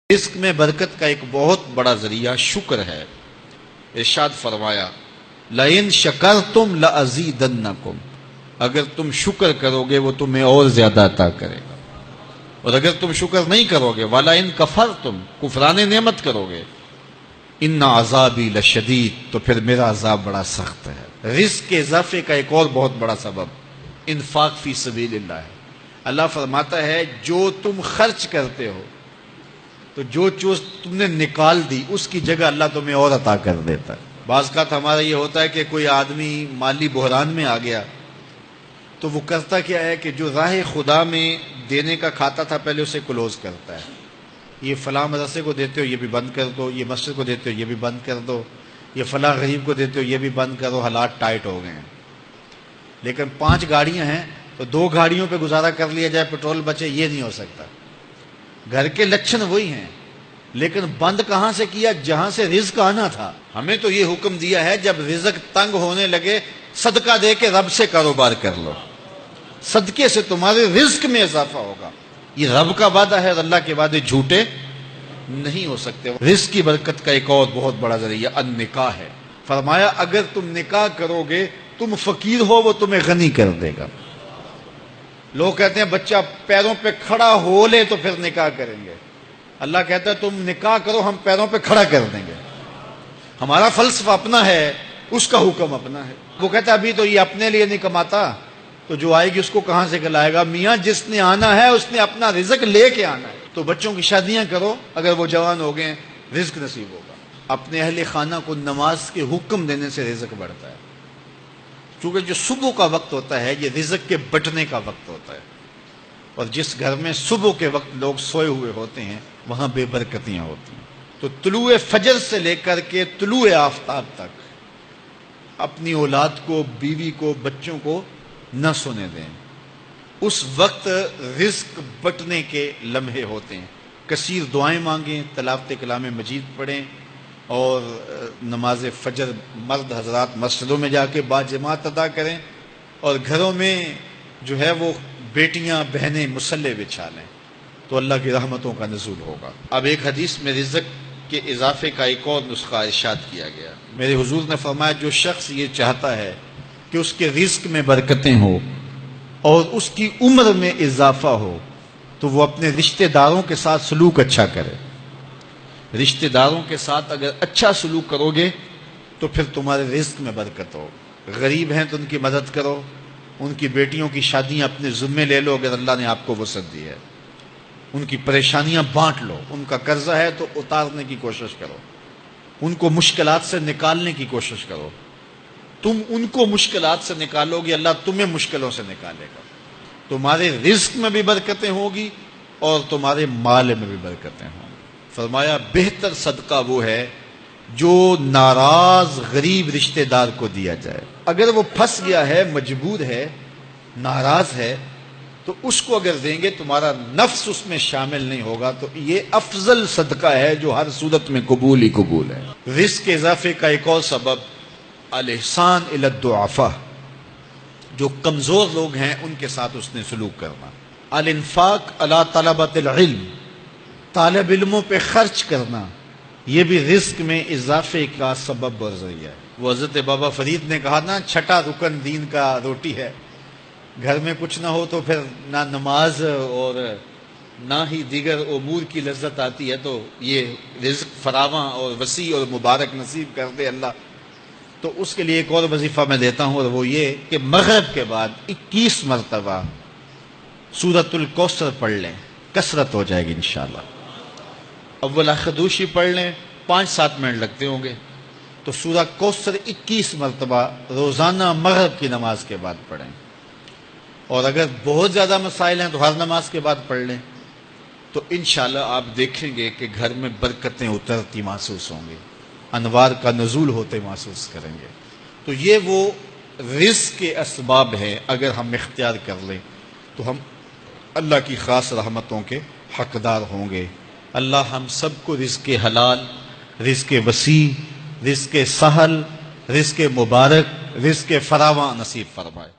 رزق میں برکت کا ایک بہت بڑا ذریعہ شکر ہے۔ ارشاد فرمایا لَإِن شَكَرْتُمْ لَأَزِيدَنَّكُمْ، اگر تم شکر کرو گے وہ تمہیں اور زیادہ عطا کرے گا، اور اگر تم شکر نہیں کرو گے وَلَئِن كَفَرْتُمْ، کفران نعمت کرو گے إِنَّ عَذَابِي لَشَدِيدٌ، تو پھر میرا عذاب بڑا سخت ہے۔ رزق کے اضافے کا ایک اور بہت بڑا سبب انفاق فی سبیل اللہ ہے۔ اللہ فرماتا ہے جو تم خرچ کرتے ہو تو جو چیز تم نے نکال دی اس کی جگہ اللہ تمہیں اور عطا کر دیتا ہے۔ بعض کا ہمارا یہ ہوتا ہے کہ کوئی آدمی مالی بحران میں آ گیا تو وہ کرتا کیا ہے کہ جو راہ خدا میں دینے کا کھاتا تھا پہلے اسے کلوز کرتا ہے، یہ فلاں مدرسے کو دیتے ہو یہ بھی بند کر دو، یہ مسجد کو دیتے ہو یہ بھی بند کر دو، یہ فلاں غریب کو دیتے ہو یہ بھی بند کرو، حالات ٹائٹ ہو گئے ہیں۔ لیکن 5 گاڑیاں ہیں تو 2 گاڑیوں پہ گزارا کر لیا جائے، پیٹرول بچے، یہ نہیں ہو سکتا۔ گھر کے لچھن وہی ہیں، لیکن بند کہاں سے کیا؟ جہاں سے رزق آنا تھا۔ ہمیں تو یہ حکم دیا ہے جب رزق تنگ ہونے لگے صدقہ دے کے رب سے کاروبار کر لو، صدقے سے تمہارے رزق میں اضافہ ہوگا۔ یہ رب کا وعدہ ہے اور اللہ کے وعدے جھوٹے نہیں ہو سکتے۔ رزق کی برکت کا ایک اور بہت بڑا ذریعہ النکاح ہے۔ فرمایا اگر تم نکاح کرو گے تم فقیر ہو وہ تمہیں غنی کر دے گا۔ لوگ کہتے ہیں بچہ پیروں پہ کھڑا ہو لے تو پھر نکاح کریں گے، اللہ کہتا ہے تم نکاح کرو ہم پیروں پہ کھڑا کر دیں گے۔ ہمارا فلسفہ اپنا ہے، اس کا حکم اپنا ہے۔ وہ کہتا ہے ابھی تو یہ اپنے لیے نہیں کماتا تو جو آئے گی اس کو کہاں سے کھلائے گا؟ میاں جس نے آنا ہے اس نے اپنا رزق لے کے آنا ہے۔ تو بچوں کی شادیاں کرو، اگر وہ جوان ہو گئے رزق نصیب ہوگا۔ اپنے اہل خانہ کو نماز کے حکم دینے سے رزق بڑھتا ہے، کیونکہ جو صبح کا وقت ہوتا ہے یہ رزق کے بٹنے کا وقت ہوتا ہے، اور جس گھر میں صبح کے وقت لوگ سوئے ہوئے ہوتے ہیں وہاں بے برکتیاں ہوتی ہیں۔ تو طلوع فجر سے لے کر کے طلوع آفتاب تک اپنی اولاد کو، بیوی کو، بچوں کو نہ سونے دیں۔ اس وقت رزق بٹنے کے لمحے ہوتے ہیں۔ کثیر دعائیں مانگیں، تلاوت کلام مجید پڑھیں، اور نماز فجر مرد حضرات مسجدوں میں جا کے باجماعت ادا کریں، اور گھروں میں جو ہے وہ بیٹیاں بہنیں مصلے بچھا لیں تو اللہ کی رحمتوں کا نزول ہوگا۔ اب ایک حدیث میں رزق کے اضافے کا ایک اور نسخہ ارشاد کیا گیا۔ میرے حضور نے فرمایا جو شخص یہ چاہتا ہے کہ اس کے رزق میں برکتیں ہوں اور اس کی عمر میں اضافہ ہو تو وہ اپنے رشتہ داروں کے ساتھ سلوک اچھا کرے۔ رشتہ داروں کے ساتھ اگر اچھا سلوک کرو گے تو پھر تمہارے رزق میں برکت ہو۔ غریب ہیں تو ان کی مدد کرو، ان کی بیٹیوں کی شادیاں اپنے ذمے لے لو اگر اللہ نے آپ کو وسعت دی ہے، ان کی پریشانیاں بانٹ لو، ان کا قرضہ ہے تو اتارنے کی کوشش کرو، ان کو مشکلات سے نکالنے کی کوشش کرو۔ تم ان کو مشکلات سے نکالو گے اللہ تمہیں مشکلوں سے نکالے گا۔ تمہارے رزق میں بھی برکتیں ہوگی اور تمہارے مال میں بھی برکتیں ہوں گی۔ فرمایا بہتر صدقہ وہ ہے جو ناراض غریب رشتہ دار کو دیا جائے۔ اگر وہ پھنس گیا ہے، مجبور ہے، ناراض ہے، تو اس کو اگر دیں گے تمہارا نفس اس میں شامل نہیں ہوگا، تو یہ افضل صدقہ ہے جو ہر صورت میں قبول ہی قبول ہے۔ رزق کے اضافے کا ایک اور سبب الاحسان الی الضعفاء، جو کمزور لوگ ہیں ان کے ساتھ اس نے سلوک کرنا۔ الانفاق علی طلبۃ العلم، طالب علموں پہ خرچ کرنا، یہ بھی رزق میں اضافے کا سبب اور ذریعہ ہے۔ وہ حضرت بابا فرید نے کہا نا 6واں رکن دین کا روٹی ہے۔ گھر میں کچھ نہ ہو تو پھر نہ نماز اور نہ ہی دیگر امور کی لذت آتی ہے، تو یہ رزق فراواں اور وسیع اور مبارک نصیب کر دے اللہ۔ تو اس کے لیے ایک اور وظیفہ میں دیتا ہوں، اور وہ یہ کہ مغرب کے بعد 21 مرتبہ سورۃ الکوثر پڑھ لیں، کثرت ہو جائے گی انشاءاللہ۔ اول خدوشی پڑھ لیں، 5-7 منٹ لگتے ہوں گے، تو سورہ کوثر 21 مرتبہ روزانہ مغرب کی نماز کے بعد پڑھیں، اور اگر بہت زیادہ مسائل ہیں تو ہر نماز کے بعد پڑھ لیں، تو انشاءاللہ آپ دیکھیں گے کہ گھر میں برکتیں اترتی محسوس ہوں گی، انوار کا نزول ہوتے محسوس کریں گے۔ تو یہ وہ رزق کے اسباب ہیں، اگر ہم اختیار کر لیں تو ہم اللہ کی خاص رحمتوں کے حقدار ہوں گے۔ اللہ ہم سب کو رزق حلال، رزق وسیع، رزق سہل، رزق مبارک، رزق فراواں نصیب فرمائے۔